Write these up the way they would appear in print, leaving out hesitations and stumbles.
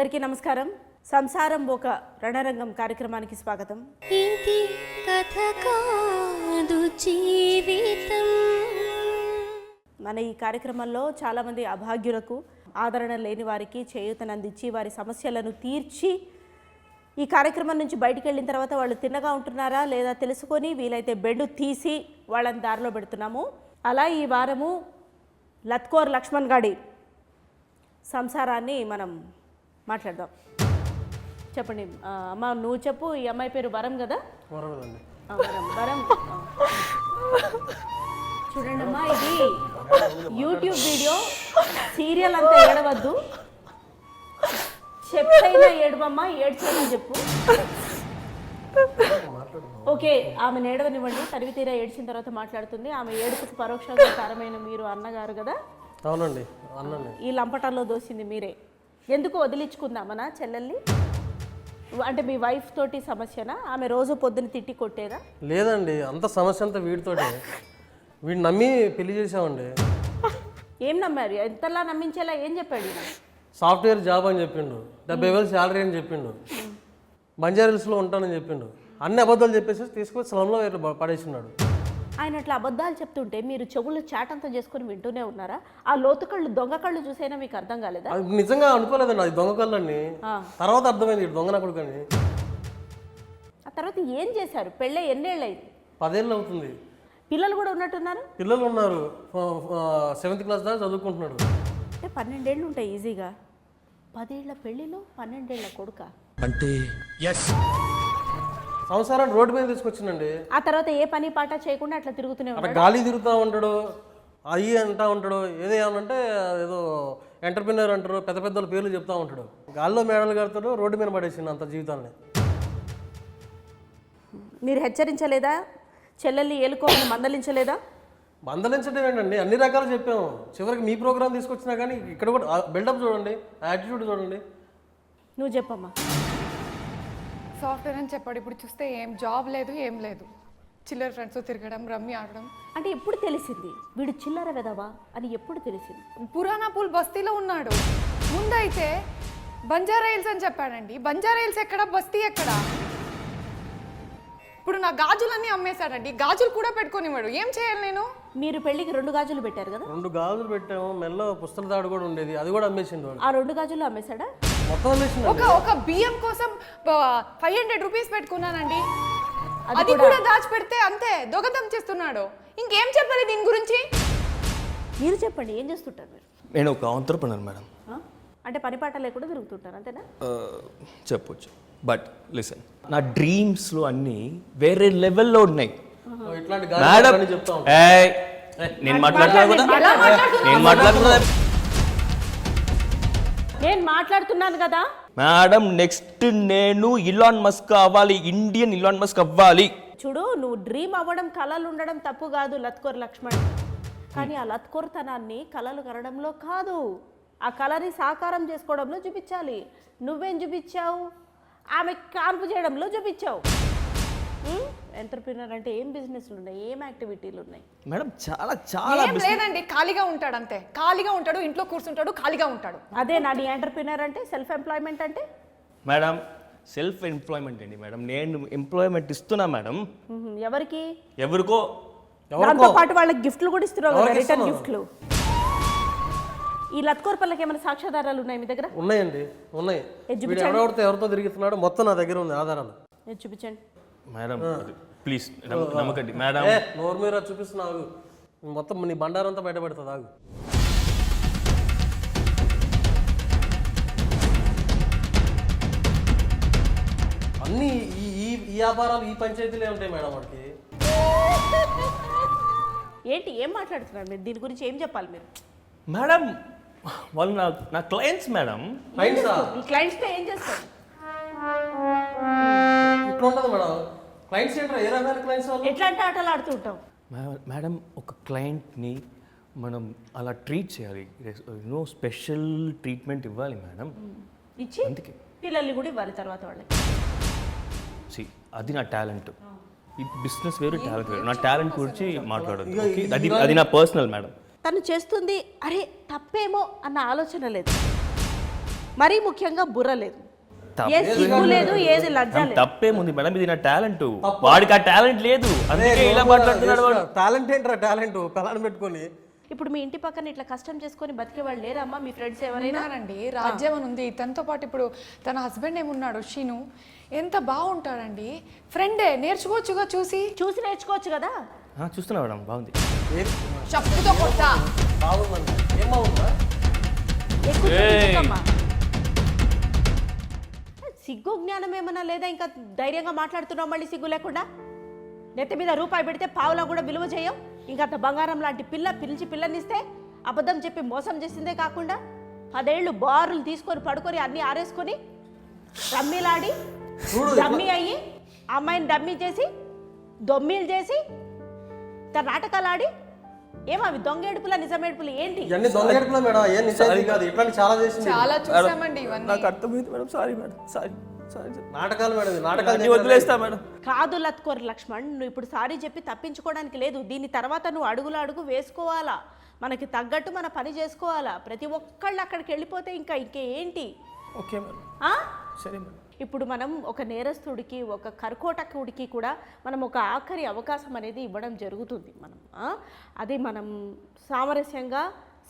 అందరికీ నమస్కారం. సంసారం ఒక రణరంగం కార్యక్రమానికి స్వాగతం. ఇది కథ కాదు జీవితం. మన ఈ కార్యక్రమంలో చాలామంది అభాగ్యులకు, ఆదరణ లేని వారికి చేయూతనందించి వారి సమస్యలను తీర్చి ఈ కార్యక్రమం నుంచి బయటికి వెళ్ళిన తర్వాత వాళ్ళు తిన్నగా ఉంటున్నారా లేదా తెలుసుకొని వీలైతే బెడ్ తీసి వాళ్ళని దారిలో పెడుతున్నాము. అలా ఈ వారము లత్కోర్ లక్ష్మణ్ గాడి సంసారాన్ని మనం మాట్లాడదాం. చెప్పండి అమ్మ, నువ్వు చెప్పు. ఈ అమ్మాయి పేరు వరం కదా? వరం. చూడండి అమ్మా, ఇది యూట్యూబ్ వీడియో, సీరియల్ అంతా ఏడవద్దు. చెప్పైనా ఏడవమ్మా, ఏడ్చైనా చెప్పు. ఓకే, ఆమె ఏడవనివ్వండి. తరివి తీరా ఏడ్చిన తర్వాత మాట్లాడుతుంది. ఆమె ఏడుపుకు పరోక్షంగా కారమైన మీరు అన్నగారు కదా? అవునండి, అన్నండి. ఈ లంపటాల్లో దోసింది మీరే. ఎందుకు వదిలించుకుందామనా చెల్లెల్ని? అంటే మీ వైఫ్ తోటి సమస్యనా? ఆమె రోజు పొద్దున తిట్టి కొట్టేదా? లేదండి, అంత సమస్య అంతా వీడితోటే. వీడిని నమ్మి పెళ్లి చేసామండి. ఏం నమ్మారు? ఎంతలా నమ్మించేలా ఏం చెప్పాడు? సాఫ్ట్వేర్ జాబ్ అని చెప్పిండు, 70,000 శాలరీ అని చెప్పిండు, బంజారాహిల్స్లో ఉంటానని చెప్పిండు. అన్ని అబద్ధాలు చెప్పేసి తీసుకొని స్లంలో పడేసినాడు. ఆయన అట్లా అబద్ధాలు చెప్తుంటే మీరు చెవులు చాటంతా చేసుకొని వింటూనే ఉన్నారా? ఆ లోతు కళ్ళు, దొంగ కళ్ళు చూసైనా మీకు అర్థం కాలేదా? నిజంగా అనుకోలేదండి అది దొంగ కళ్ళని. తర్వాత అర్థమైంది దొంగ నా కొడుకని. ఆ తర్వాత ఏం చేశారు? పెళ్ళే ఎన్నేళ్ళు అయింది? 10 ఏళ్ళు అవుతుంది. పిల్లలు కూడా ఉన్నట్టున్నారు? పిల్లలు ఉన్నారు, 7th క్లాస్ దాకా చదువుకుంటున్నాడు. అంటే 12 ఏళ్ళు ఉంటాయి ఈజీగా. 10 ఏళ్ల పెళ్లిలో 12 ఏళ్ల కొడుక అంటే సంసారాన్ని రోడ్డు మీద తీసుకొచ్చిందండి. ఆ తర్వాత ఏ పని పాట చేయకుండా అట్లా తిరుగుతూనే అట్లా ఉంటాడు. గాలి తిరుగుతూ ఉంటాడు, అయ్యి అంటా ఉంటాడు. ఏదో ఏమనంటే ఏదో ఎంటర్ప్రినర్ అంటారు, పెద్ద పెద్దల పేర్లు చెప్తా ఉంటాడు. గాల్లో మేడలు కడతాడు, రోడ్డు మీద పడేసింది అంత జీవితాన్ని. మీరు హెచ్చరించలేదా? చెల్లెల్ని ఏలుకోమని మందలించలేదా? మందలించడం ఏంటండి, అన్ని రకాలు చెప్పాము. చివరికి మీ ప్రోగ్రామ్ తీసుకొచ్చినా కానీ ఇక్కడ కూడా బిల్డప్ చూడండి, యాటిట్యూడ్ చూడండి. నువ్వు చెప్పమ్మా. సాఫ్ట్వేర్ అని చెప్పాడు. ఇప్పుడు చూస్తే ఏం జాబ్ లేదు, ఏం లేదు. చిల్లర ఫ్రెండ్స్తో తిరగడం, రమ్మి ఆడడం. అంటే ఎప్పుడు తెలిసింది వీడు చిల్లర వెదవా అని? ఎప్పుడు తెలిసింది? పురాణా పూల్ బస్తీలో ఉన్నాడు. ముందైతే బంజారా హిల్స్ అని చెప్పాడండి. బంజారా హిల్స్ ఎక్కడ, బస్తీ ఎక్కడ? ఇప్పుడు నా గాజులన్నీ అమ్మేశాడండి. గాజులు కూడా పెట్టుకోనివాడు. ఏం చేయాలి నేను? మీరు పెళ్లికి 2 గాజులు పెట్టారు కదా? 2 గాజులు పెట్టాము, మెల్ల పుస్తల తాడు కూడా ఉండేది, అది కూడా అమ్మేసిండు. ఆ 2 గాజులు అమ్మేశాడా? మొత్తం అమ్మేసిండు. ఒక బియ్యం కోసం 500 రూపీస్ పెట్టుకున్నానండి. అది కూడా దాచిపెడితే అంతే దొంగతనం చేస్తున్నాడు. ఇంకేం చెప్పాలి దీని గురించి? మీరు చెప్పండి, ఏం చేస్తుంటారు మీరు? నేను ఒక ఆంటర్‌ప్రెన్యూర్ మేడం. అంటే పని పాట లేకుండా తిరుగుతుంటారు అంతేనా? చెప్పొచ్చు. బట్ లిసన్, నా డ్రీమ్స్లో అన్నీ వేరే లెవెల్లో ఉన్నాయి ఇట్లాంటి మేడం. గాలి చెప్తా ఉంటాడు. నేను మాట్లాడుతున్నా కదా, నేను మాట్లాడుతున్నా నేను మాట్లాడుతున్నాను కదా మేడం. నెక్స్ట్ నేను ఇలాన్ మస్క్ అవ్వాలి, ఇండియన్ ఇలాన్ మస్క్ అవ్వాలి. చూడు, నువ్వు డ్రీమ్ అవ్వడం, కళలు ఉండడం తప్పు కాదు లత్కోర్ లక్ష్మణ్. కానీ ఆ లత్కోర్తనాన్ని కళలు కనడంలో కాదు, ఆ కళని సాకారం చేసుకోవడంలో చూపించాలి. నువ్వేం చూపించావు? ఆమె కాన్పు చేయడంలో చూపించావు. ఎంటర్ప్రినర్ అంటే ఏం బిజినెస్లు ఉన్నాయి, ఏం యాక్టివిటీలు ఉన్నాయి మేడం? చాలా చాలా ఏం లేదండి, ఖాళీగా ఉంటాడు అంతే. ఖాళీగా ఉంటాడు, ఇంట్లో కూర్చుంటాడు, ఖాళీగా ఉంటాడు. అదే నా ఎంటర్ప్రినర్ అంటే, సెల్ఫ్ ఎంప్లాయ్మెంట్ అంటే. మేడం సెల్ఫ్ ఎంప్లాయ్మెంట్ అండి మేడం. నేను ఎంప్లాయ్మెంట్ ఇస్తున్నా మేడం. ఎవరికి? ఎవరికో. దాంతో పాటు వాళ్ళకి గిఫ్ట్లు కూడా ఇస్తున్నావు కదా, రిటర్న్ గిఫ్ట్లు. ఈ లత్కోర్ పల్లకి ఏమైనా సాక్ష్యాధారాలు ఉన్నాయి మీ దగ్గర? ఉన్నాయండి, ఉన్నాయి. ఎవరితో తిరుగుతున్నాడు మొత్తం నా దగ్గర ఉంది ఆధారాలు. చూపించండి మేడం ప్లీజ్ నమ్మకండి మేడం. నోరు మీద చూపిస్తున్నావు, మొత్తం నీ బండారం అంతా బయటపడుతుంది. ఆగు. అన్నీ ఈ వ్యాపారాలు, ఈ పంచాయతీలే ఉంటాయి మేడం వాడికి. ఏంటి, ఏం మాట్లాడుతున్నారు మీరు? దీని గురించి ఏం చెప్పాలి మీరు? మేడం వాళ్ళు నా క్లయింట్స్ మేడం. ఈ క్లయింట్స్తో ఏం చేస్తారు? ఇట్లా ఉంటుంది మేడం. క్లయింట్స్ ఏంటారు, ఏ రకమైన క్లయింట్స్ వాళ్ళు? ఎట్లాంటి ఆటలు ఆడుతూ ఉంటావు మేడం? ఒక క్లయింట్ని మనం అలా ట్రీట్ చేయాలి, స్పెషల్ ట్రీట్మెంట్ ఇవ్వాలి మేడం. ఇచ్చి అందుకే పిల్లల్ని కూడా ఇవ్వాలి తర్వాత వాళ్ళకి. అది నా టాలెంట్. ఈ బిజినెస్ వేరు, టాలెంట్ వేరు. నా టాలెంట్ గురించి మాట్లాడదు, అది నా పర్సనల్ మేడం. తను చేస్తుంది అరే తప్పేమో అన్న ఆలోచన లేదు. మరీ ముఖ్యంగా బుర్ర లేదు, ఏ సిగ్గు లేదు, ఏది లజ్జ లేదు. తప్పేముంది మేడం, ఇది నా టాలెంట్. వాడికి ఆ టాలెంట్ లేదు, అందుకే ఇలా మాట్లాడుతున్నాడు వాడు. టాలెంట్ ఏంట్రా టాలెంట్ పిల్లని పెట్టుకొని. ఇప్పుడు మీ ఇంటి పక్కన ఇట్లా కష్టం చేసుకొని బతికే వాళ్ళు లేరమ్మా మీ ఫ్రెండ్స్ ఎవరైనా? ఉన్నారండి, రాజ్యం అని ఉంది. తనతో పాటు ఇప్పుడు తన హస్బెండ్ ఏమున్నాడు షీను, ఎంత బాగుంటాడండి. ఫ్రెండే, నేర్చుకోవచ్చుగా, చూసి నేర్చుకోవచ్చు కదా. చూస్తున్నా మేడం, బాగుంది. చెప్పుతో కొట్టా. బాగుందండి, ఏం బాగుందా? ఎక్కువ చూపించకమ్మా. సిగ్గు జ్ఞానం ఏమన్నా లేదా? ఇంకా ధైర్యంగా మాట్లాడుతున్నావు మళ్ళీ సిగ్గు లేకుండా. నెత్తి మీద రూపాయి పెడితే పావులా కూడా విలువ చేయం. ఇంకా అంత బంగారం లాంటి పిల్లనిస్తే అబద్ధం చెప్పి మోసం చేసిందే కాకుండా 10 ఏళ్ళు బారులు తీసుకొని పడుకొని అన్నీ ఆరేసుకొని రమ్మీలాడి డమ్మీ అయ్యి అమ్మాయిని డమ్మీ చేసి దొమ్మీలు చేసి నాటకాలు ఆడి ఏమవి దొంగేడుపుల నిజమేడుపులు ఏంటి? దొంగేడుపులా మేడం, ఏం నిజాయితీ కాదు. ఇట్లాంటి చాలా చేసింది. చాలా చూసామండి ఇవన్నీ. నాకు అర్థమైంది మేడం, సారీ మేడం, సారీ. నాటకాలు మేడం, నాటకాలు వదిలేస్తా మేడం. కాదు లత్కోర్ లక్ష్మణ్, నువ్వు ఇప్పుడు సారీ చెప్పి తప్పించుకోవడానికి లేదు. దీని తర్వాత నువ్వు అడుగు వేసుకోవాలా, మనకి తగ్గట్టు మన పని చేసుకోవాలా. ప్రతి ఒక్కళ్ళు అక్కడికి వెళ్ళిపోతే ఇంకేంటి? ఓకే మేడం, సరే మేడం. ఇప్పుడు మనం ఒక నేరస్తుడికి, ఒక కర్కోటకుడికి కూడా మనం ఒక ఆఖరి అవకాశం అనేది ఇవ్వడం జరుగుతుంది. అది మనం సామరస్యంగా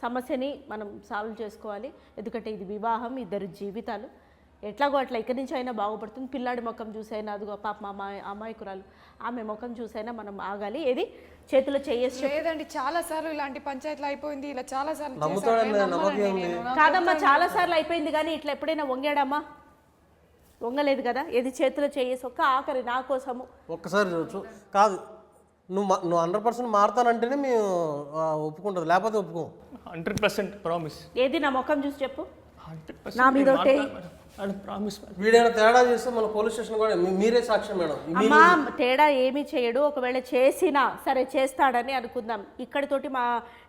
సమస్యని మనం సాల్వ్ చేసుకోవాలి. ఎందుకంటే ఇది వివాహం, 2 జీవితాలు. ఎట్లాగో అట్లా ఇక్కడి నుంచి అయినా బాగుపడుతుంది. పిల్లాడి ముఖం చూసైనా, అదిగో పాప అమ్మాయికురాలు ఆమె ముఖం చూసైనా మనం ఆగాలి. ఏది చేతిలో చేయేసి లేదండి, చాలా సార్లు ఇలాంటి పంచాయతీలు అయిపోయింది. ఇలా చాలా సార్లు కాదమ్మా, చాలా సార్లు అయిపోయింది. కానీ ఇట్లా ఎప్పుడైనా వంగాడమ్మా? వంగలేదు కదా. ఏది చేతిలో చేయేసి ఒక్క ఆఖరి నా కోసము ఒక్కసారి చూడచ్చు. కాదు, నువ్వు 100% మారుతానంటేనే మేము ఒప్పుకుంటుంది, లేకపోతే ఒప్పుకో. 100% ప్రామిస్. ఏది నా ముఖం చూసి చెప్పు, నా మీద వీడైనా తేడా చేస్తే మన పోలీస్ స్టేషన్ కూడా మీరే సాక్ష్యం మేడం. అమ్మా, తేడా ఏమీ చేయడు. ఒకవేళ చేసినా సరే చేస్తాడని అనుకుందాం. ఇక్కడితోటి మా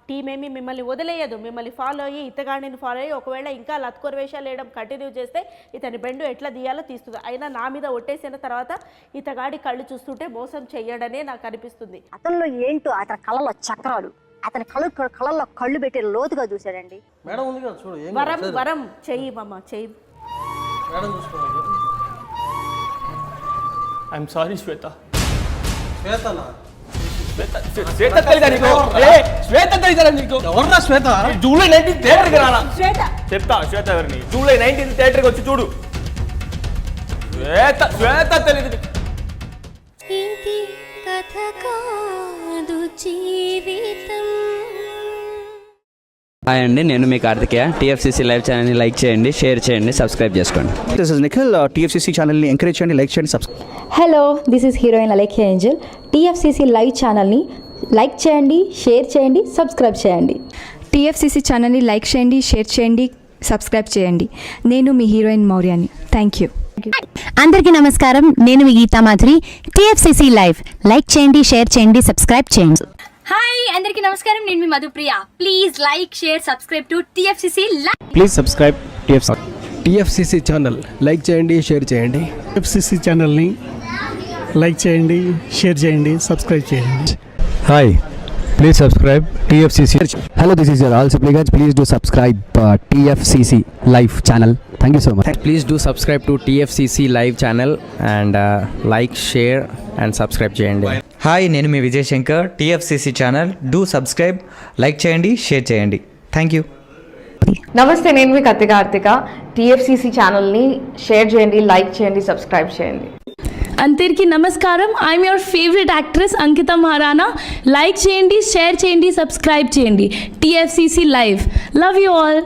టీం ఏమి మిమ్మల్ని వదిలేయదు. మిమ్మల్ని ఫాలో అయ్యి, ఇతగాడిని ఫాలో అయ్యి ఒకవేళ ఇంకా లత్కోర్ వేషాలు వేయడం కంటిన్యూ చేస్తే ఇతని బెండు ఎట్లా తీయాలో తీస్తుంది. అయినా నా మీద ఒట్టేసిన తర్వాత ఇతగాడి కళ్ళు చూస్తుంటే మోసం చెయ్యడనే నాకు అనిపిస్తుంది. అతనిలో ఏంటో అతని కళ్ళలో చక్రాలు, అతని కళ్ళల్లో కళ్ళు పెట్టి లోతుగా చూశాడండి. మేడం ఉంది కదా చూడు, వరం చెయ్యి మామ, చెయ్యి మేడం చూసుకోండి. ఐఎమ్ సారీ శ్వేత. శ్వేతనా? శ్వేత తెలీదా నీకు? శ్వేత తెలీదా నీకు? ఎవరున్నా శ్వేత? జూలై 19 థియేటర్కి రారా? శ్వేత చెప్తా శ్వేత ఎవరిని. జూలై 19 థియేటర్కి వచ్చి చూడు. శ్వేత తెలీదు. ఇది కథ కాదు జీవితం. హాయ్ అండి, నేను మీ కార్తికేయ. టీఎఫ్సీసీ లైవ్ ఛానల్ని లైక్ చేయండి, షేర్ చేయండి, సబ్స్క్రైబ్ చేసుకోండి. This is Nikhil. టీఎఫ్సీసీ ఛానల్ని ఎంకరేజ్ చేయండి, లైక్ చేయండి, subscribe. Hello, this is heroine Alekhya Angel. TFCC live ఛానల్ని లైక్ చేయండి, షేర్ చేయండి, సబ్స్క్రైబ్ చేయండి. టీఎఫ్సీసీ ఛానల్ని లైక్ చేయండి, షేర్ చేయండి, సబ్స్క్రైబ్ చేయండి. నేను మీ హీరోయిన్ మౌర్యాని. Thank you. అందరికీ నమస్కారం, నేను మీ Geetha Madhuri. TFCC live like చేయండి, షేర్ చేయండి, సబ్స్క్రైబ్ చేయండి. హాయ్, అందరికీ నమస్కారం, నేను మీ Madhupriya. Please like, share, subscribe to TFCC live. Please subscribe TFCC channel. Like చేయండి, షేర్ చేయండి. టీఎఫ్సీసీ ఛానల్ని లైక్ చేయండి, షేర్ చేయండి, సబ్స్క్రైబ్ చేయండి. Hi, please subscribe TFCC. Hello, this is your ఆల్ Sipligunj. Please do subscribe TFCC live channel. Thank you so much. Please do subscribe to TFCC live channel and like, share and subscribe చేయండి. Hi, నేను మీ Vijay Shankar. TFCC channel do subscribe, like చేయండి, share చేయండి. Thank you. నమస్తే, నేను మీ Karthika. TFCC ఛానల్ని share చేయండి, like చేయండి, సబ్స్క్రైబ్ చేయండి. అందరికీ నమస్కారం, I'm your favourite actress Ankita Maharana. Like చేయండి, షేర్ చేయండి, సబ్స్క్రైబ్ చేయండి. TFCC live. Love you all.